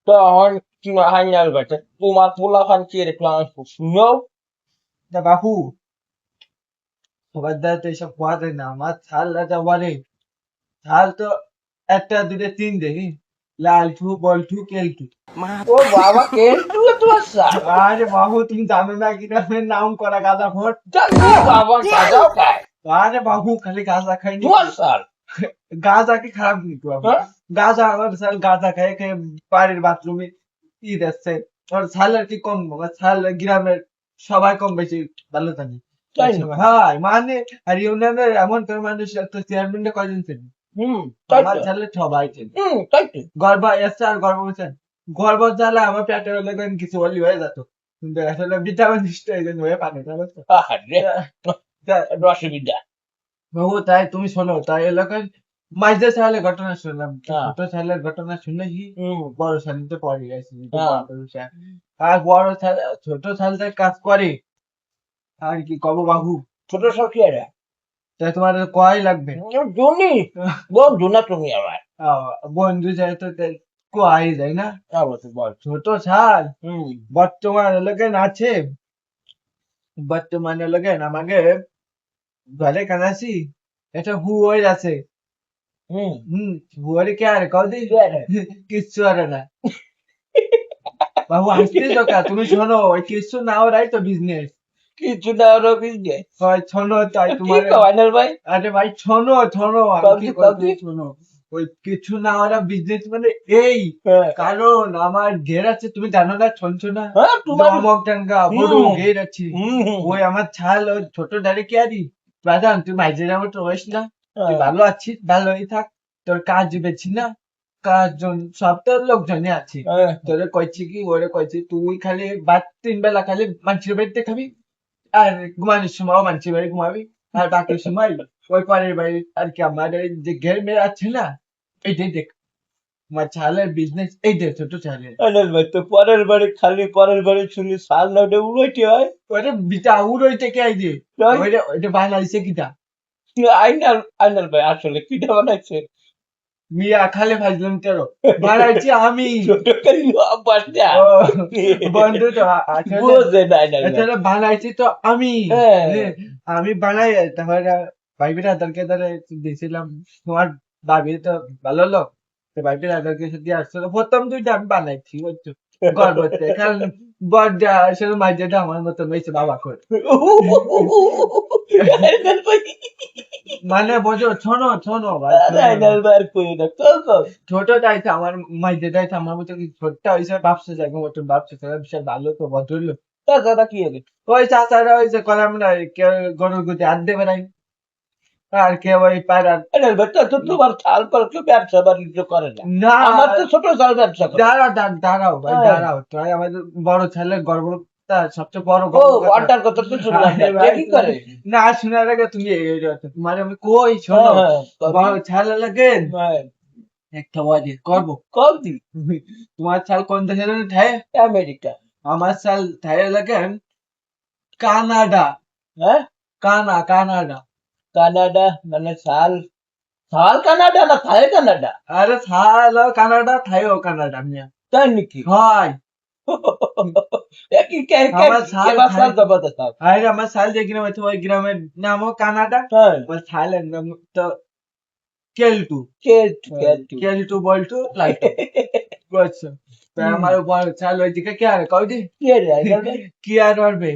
তখন হাইনাল বেটে তোমার পোলাপান কি একটু আমি শুনো। তা বাপু সবার দ্বারা তো এইসব কোয়া যায় না, আমার ছাল রাজা বলে ছাল তো একটা দুটো তিন দেখি, লালটু বল্টু কেলটু। ও বাবা কেন্টু তোমার স্যার। আরে বাবু তুমি জানো না গ্রামের নাম করা গাঁজা ভোট। বাবা গাঁজাও খায় আরে বাবু খালি গাঁজা খাইনি, তোমার স্যার। গাঁজা কি খারাপ নাকি বাবু? হ্যাঁ গাঁজা আমার ছাল গাঁজা খেয়ে খেয়ে বাড়ির বাথরুমে ই দিচ্ছে, ওর ছাল আর কি কম, আমার ছাল গ্রামের সবাই কম বেশি ভালো জানে। তাই নাকি? হ্যাঁ মানে, আর ইউনিয়নের এমন কোন মানুষ তো চেয়ারম্যানটা কয়জন চেনে? তাই আমার তো। ছালে সবাই চেনে। তাই তো। গর্ব এসছে আর গর্ব হচ্ছে, গর্ব জ্বালা আমার পেটের লেগে কিছু বলি হয়ে যেত, কিন্তু আসলে ভিটামিন এই জন্য হয়ে পানি না, বুঝছো? আরে অসুবিধা। বাবু তাই তুমি শোনো, তাই এলাকায় মাঝে সালে ঘটনা শুনলাম, হ্যাঁ। ছোট সালের ঘটনা শুনলে কি বড় সালিতে পড়ে গেছে, হ্যাঁ। আর বড় সাল ছোট সালতে কাজ করে আর কি কব বাবু। ছোট সব কি আরে তাই তোমার কয় লাগবে? জনি বন্ধু না তুমি আমার। বন্ধু যায় তো কয় যায় না, অবশ্যই বল। ছোট সাল হুম বর্তমান এলাকায় আছে, বর্তমান এলাকায় আমাকে ঘরে কানাসি এটা হুয়াই আছে। হুম হুয়ারি কে আরে কদি কি আরে কিচ্ছু আরে না বাবু, হাসতে দোকা তুমি শোনো, ওই কিচ্ছু না ওরাই তো বিজনেস কিছু না ওর বিজনেস। হয়, শোনো তাই কি তোমার। কয়নাল ভাই? আরে ভাই শোনো শোনো, আমি কি কবজি বলছি কবজি। শোনো, ওই কিছু না ওরা বিজনেস মানে এই, হ্যাঁ কারণ আমার ঘের আছে, তুমি জানো না শুনছো না, হ্যাঁ তোমার। জমক টাঙ্গা বড় হুম ঘের আছে। ওই আমার ছাল ওই ছোট ডারে কি আরি বাজান, তুই মাইজের আমার তো হইস না, তুই ভালো আছিস ভালোই থাক, তোর কাজ বেছি না, কাজ সব তোর লোকজনই আছে, তোরে কইছি কি ওরে কইছি তুই খালি বাদ তিন বেলা খালি মানুষের বাড়িতে খাবি, আর ঘুমানোর সময়ও মানুষের বাড়ি ঘুমাবি, আর বাকি সময় ওই পরের বাড়ি আর কি আমাদের যে ঘের মেয়ে আছে না, এইটাই দেখ, আমার ছালের বিজনেস এইটাই ছোট ছালের। আইনাল ভাই তো পরের বাড়ি খালি পরের বাড়ি শুনি সাল না ওটা উড়াইতে হয়। ওইটা বিটা উড়োইতে কে আই যে, তাই? ওইটা ওইটা বানাইছে কিটা? আইনাল আইনাল ভাই আসলে কিটা বানাইছে? মিয়া খালি ফাজলাম তেরো, বানাইছি আমি। ছোট খালি অভ্যাসটা। ও বন্ধু তো আসলে, বোঝে না আইনাল ভাই। আসলে বানাইছি তো আমি। হ্যাঁ আমি বানাই, তারপরে ভাইবির আদারকে ধরে দিয়েছিলাম, তোমার ভাবি তো ভালো লোক, তো ভাইবির আদারকে দিয়ে আসছিল, প্রথম দুইটা আমি বানাইছি বুঝছো, গর্বতে, কারণ বড়টা আসলে মাঝেটা আমার মতন হয়েছে বাবা করে। আইনাল ভাই। মানে বোঝো, শোনো শোনো ভাই আরে শোনো, আইনাল ভাই আর কই না চল চল। ছোট চাইছে আমার মাঝে চাইছে আমার মতো কি ছোটটা হয়েছে ভাবছে যাকে মতন ভাবছে, তারা বিশাল ভালো তো ভদ্রলোক। তাছাড়া কি হবে? ওই চাচারা হয়েছে কলাম না, কেউ গরুর গুটি আনতে বেড়াই, আর কেউ ওই পাড়ার। আইনাল ভাই তো তোমার ছাল পাল কেউ ব্যবসা বাণিজ্য করে না। না আমার তো ছোট ছাল ব্যবসা করে। দাঁড়াও দাঁড়াও ভাই হ্যাঁ। দাঁড়াও, তাই আমাদের বড় ছেলের গর্বটা সবচেয়ে বড় ও গর্ব কথা। ওয়াটার কথা তো শুনলাম না। আরে ভাই, কি করে? না শোনার আগে তুমি তোমার আমি কই শোনো, হ্যাঁ, বড় ছেলে লাগে হ্যাঁ, একটা ওয়াজে করব। কম দিন তোমার ছাল কোন দেশে জানো ঠায়? আমেরিকা। আমার ছাল ঠায় লাগে কানাডা। হ্যাঁ কানাডা। কানাডা মানে শাল। শাল কানাডা না থাই কানাডা? আরে ছাল কানাডা ঠায়ও কানাডা মিয়া। তাই নাকি? হয় একই কে কে আমার শাল এবার শাল খায়। জবাতে শাল। আরে আমার শাল যে গ্রামে আছে, ওই গ্রামের নামও কানাডা, হ্যাঁ ওই শালের নাম তো কেলটু। কেটু কেটু। কেলটু বল্টু লাইটু, বুঝছো? তো আমার বড় শাল ওইদিকে কে আর কয়দি কে রে আইনাল ভাই? কি আর পারবে,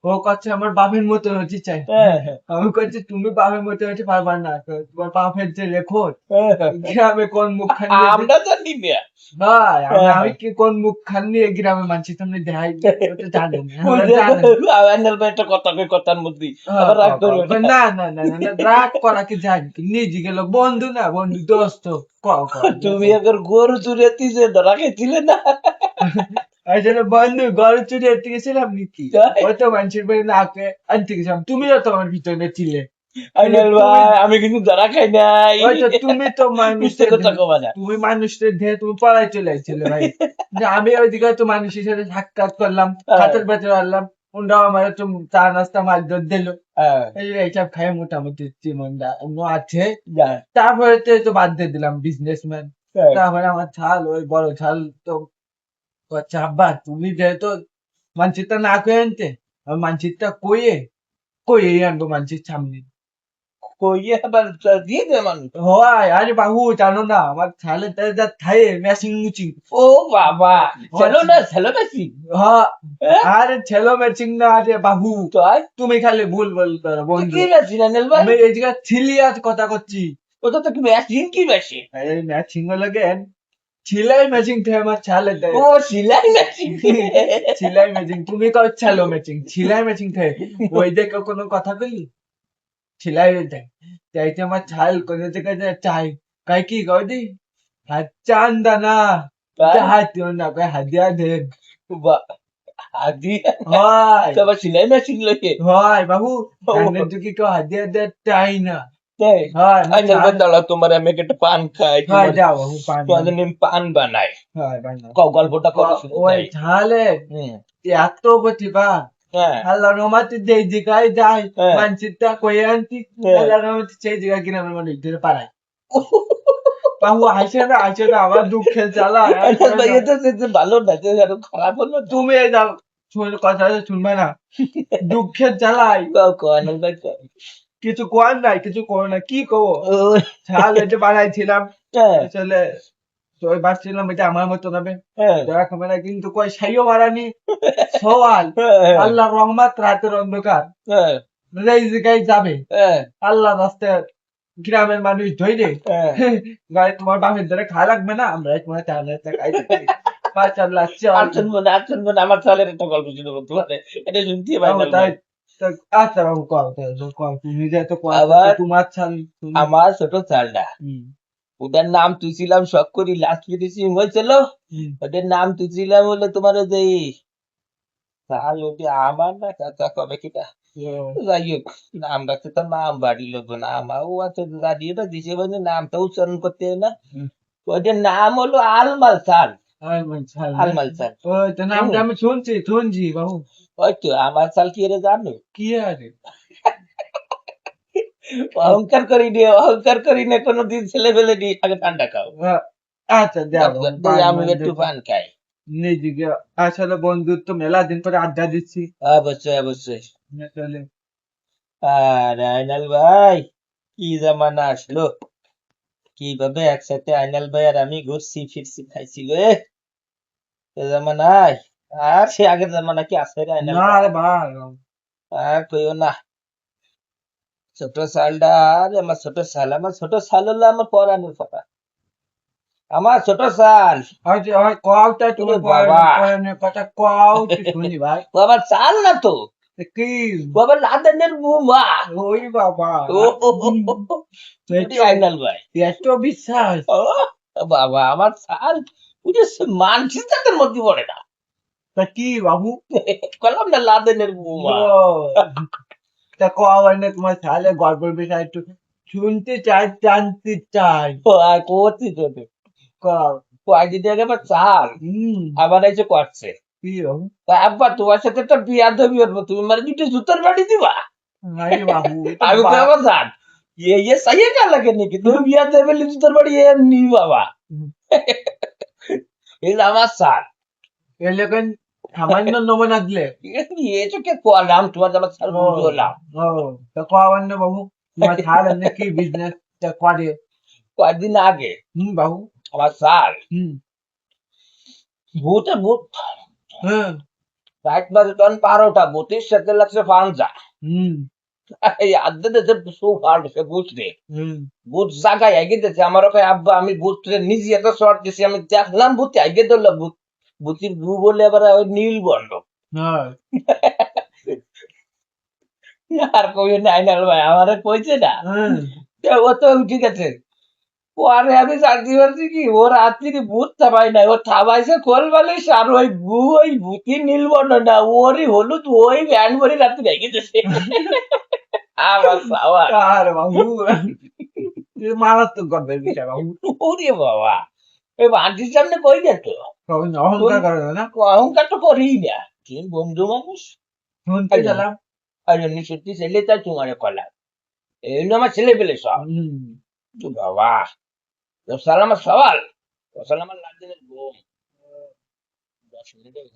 ও করছে আমার বাপের মতো হতে চাই, হ্যাঁ হ্যাঁ আমি করছি তুমি বাপের মতো হতে পারবা না, তো তোমার বাপের যে রেকর্ড হ্যাঁ। গ্রামে কোন মুখ খান নিয়ে আমরা জানি না। ভাই, হ্যাঁ, আমি কি কোন মুখ খান নিয়ে গ্রামে মানুষের সামনে দেখাই, ওটা জানেন আমরা বুঝে জানেন। আইনাল ভাই একটা কথা কই কথার মধ্যে আবার রাগ করবে না। না না না না না, রাগ করা কি জানি কি, নিজে গেল বন্ধু না বন্ধু দোস্ত, তুমি একবার গরু চুরিয়াতি যে ধরা খাইছিলে না? আসলে বন্ধু ঘরে চুরি হতে গেছিলাম নাকি, তাই? ওই তো মানুষের বাড়ি নাকে আনতে গেছিলাম, তুমিও তো আমার ভিতরে ছিলে। আইনাল ভাই আমি কিন্তু ধরা খাই নাই। ওই তো তুমি তো মিথ্যে মানুষের কথা কবা না। তুমি মানুষের দেহে তুমি পড়াই চলে আসছিলে ভাই, যে আমি ওইদিকে তো মানুষের সাথে সাক্ষাৎ করলাম, হাতের ভেতরে আনলাম, ওরাও আমার একটু চা নাস্তা মারধর দিল, হ্যাঁ, এইসব খাই মোটামুটি জীবনটা অন্য আছে। জান। তারপরে তো বাদ দিয়ে দিলাম বিজনেসম্যান, হ্যাঁ, তারপরে আমার ছাল ওই বড় ছাল তো আচ্ছা আব্বা তুমি যেহেতু মানচিত্রটা না কয়ে আনতে আমি মানচিত্রটা কয়ে আনবো মানচিত্র সামনে কইয়ে আবার দিয়ে দে মানুষ। হয় আরে বাবু জানো না আমার ছেলে যা থাকে ম্যাচিং মুচিং ও বাবা, ছেলো বেশি। হ্যাঁ হ্যাঁ? আরে ছেলে ম্যাচিং না আরে বাবু তাই? তুমি খালি ভুল বলতে পারো তুই বন্ধু কি বেশি আনিল ভাই? আমি এই জায়গায় ছিলি আজ কথা করছি ওটা তো কি মেশিন কি বেশি? আরে ম্যাচিং হলো গেন ছিলাই ম্যাচিং থাকে আমার ছেলে ও সিলাই মেশিন। ছিলাই ম্যাচিং তুমি কও ছেলো ম্যাচিং ছিলাই ম্যাচিং থাকে ওই দেখে কোনো কথা বলি ছিলাই থাকে চাইতে আমার ছাল কোথা থেকে চাই কাই কি কই দি চান্দানা হাতিও না কই হাদিয়া দে হাদি হয় তো আবার সিলাই মেশিন লইয়ে। হয় বাবু কানের দুকি কেউ হাদিয়া দে চাই না তাই? হয় আইনাল ভাই দাঁড়াও, তোমার আমি একটা পান খাই, হয় যাও বাবু পানি তোমাদের জন্য আমি পান বানাই। হয় বাই না কও গল্পটা কত শুনে ওই যাই। ঝালে হুম, এত প্রতিভা হ্যাঁ, আল্লাহ রহমতে যেই জায়গায় যায় হ্যাঁ। মানচিত্রটা কয়ে আনছি হ্যাঁ। আল্লাহ রহমতে সেই জায়গায় কিনা আমার মনে হচ্ছে পারায় বাবু আইসে না আমার দুঃখের জ্বালা আইনাল ভাই এটা যে ভালো না, যে আরো খারাপ হলো না। তুমি এই যাও কথা শুনবে না দুঃখের জ্বালাই কও আইনাল ভাই কও। কিছু কোয়ার নাই কিছু করো না কি করবো ও, ছাল এটা বানাইছিলাম হ্যাঁ, আসলে তো ভাবছিলাম এটা আমার মতো হবে হ্যাঁ, যারা খাবে না কিন্তু কই সাইও মারানি সওয়াল হ্যাঁ, আল্লাহ রহমত রাতের অন্ধকার হ্যাঁ, যেই জায়গায় যাবে হ্যাঁ, আল্লাহ রাস্তায় গ্রামের মানুষ ধরে হ্যাঁ। গায়ে তোমার বাপের ধরে খাওয়া লাগবে না আমরা তোমার চালের খাইতে পারি মাশাআল্লাহ আর শুনবো না, আর শুনবো না, আমার ছেলের একটা গল্প শুনবো তোমার, এটা শুনতে পাই না। তাই আচ্ছা বাবু কও কও তুমি যে তো আবার তোমার ছাল আমার ছোট চালটা, ওটার নাম তুইছিলাম শখ করি, লাস্ট পেরেছি হয়েছিল। ওটার নাম তুইছিলাম হলো তোমার ওই যে চাল, ওটি আমার না চাচা কবে কিটা, যাই হোক নাম রাখতে তো নাম বাড়ি লোক না আমার, ও আছে দাঁড়িয়েটা দিছে মানে নামটা উচ্চারণ করতে হয় না। ওইটার নাম হলো আলমাল চাল। আলমাল চাল। ওই তো নামটা আমি শুনছি বাবু ওই তো আমার চাল কি এর জানো? কি আরে অহংকার করি না কোনোদিন, ছেলে ফেলে নি, আগে ঠান্ডা খাও। আচ্ছা দাও আমি একটু পান খাই। নিজেকে আসলে বন্ধুত্ব মেলা দিন পরে আড্ডা দিচ্ছি অবশ্যই অবশ্যই। আসলে আর আইনাল ভাই, কি জামানা আসলো, কিভাবে একসাথে আইনাল ভাই আর আমি ঘুরছি ফিরছি খাইছি রে, এ জামানায়। আর সে আগের জামানা কি আছে রে আইনাল না ভাই? রে ভাই আর কইও না। ছোট শালটা, আর আমার ছোট শাল হলো আমার পরানোর কথা, আমার ছোট শাল। হয়তো হয় কওটা তুমি ওরে বাবা, পড়ানোর কথা কও তো শুনি ভাই ও আমার চাল না তো, কি ও আমার লাদেনের বুমা। ওই বাবা ও ওরে আইনাল ভাই, এত বিশ্বাস ও বাবা আমার চাল, পুরো মানচিত্রের মধ্যে পড়ে না। তা কি বাবু কলাম না লাদেনের বুমা। তা কও না তোমার তাহলে গল্পের বিষয় একটু শুনতে চাই জানতে চাই ও আর করছি তো, কও কয়েকদিন আগে আমার চাল আবার এসে করছে। কি বাবু তা আব্বা তোমার সাথে একটা বিয়া দেবি হবো, তুমি মানে দুটো জুতোর বাড়ি দিবা। আরে বাবু আমি তো আবার জান ये सही है क्या लगे नहीं कि तुम बिया देवे ली जूतोर बाड़ी ये नहीं बाबा। এগুলো আমার চাল। এলাকান সামান্য নমুনা দিলে ये जो क्या করলাম তোমার আমার চাল বুঝলাম। ও তা কও না বাবু তোমার ছাড় নাকি বিজনেস টা করে কয়েকদিন আগে বাবু আমার চাল হুম ভূত হ্যাঁ রাত বাজে তখন 12টা, ভূতের সাথে লাগছে পাঞ্জা। হুম এই আদ্দে দেশে সুপার সে বুঝতে হুম ভূত জায়গায় আগে দিয়েছে আমার ওকে আব্বা, আমি ভূতরে নিজে এত শর্ট দিছি, আমি দেখলাম ভূতে আগে ধরলাম ভূতির গু বলে আবার ওই নীল বন্ধ। হ্যাঁ আর কই নাই না ভাই, আমারে কইছে না। হুম ও তো ঠিক আছে, পরে আমি জানতে পারছি কি ও রাত্রি ভূত থামাই নাই, ও থামাইছে খোল বালিশ আর ওই ওই ভূতি নীলবর্ণ না, ওরই হলুদ ওই ব্যান্ড ভরি রাত্রি রেখে দিয়েছে। আমার বাবা, আর বাবু মারাত্মক গল্পের বিষয় বাবু ওরে বাবা, ওই আন্টির সামনে কই না তো, তখন অহংকার করে না অহংকার তো করেই না, কি বন্ধু মানুষ। শুনতে গেলাম আর এমনি সত্যি ছেলে তাই তোমার কলা, এই হলো আমার ছেলে পেলে সব। তো বাবা, সালাম আমার সওয়াল, সালাম আমার লাদিনের ঘুম। অসুবিধা নেই।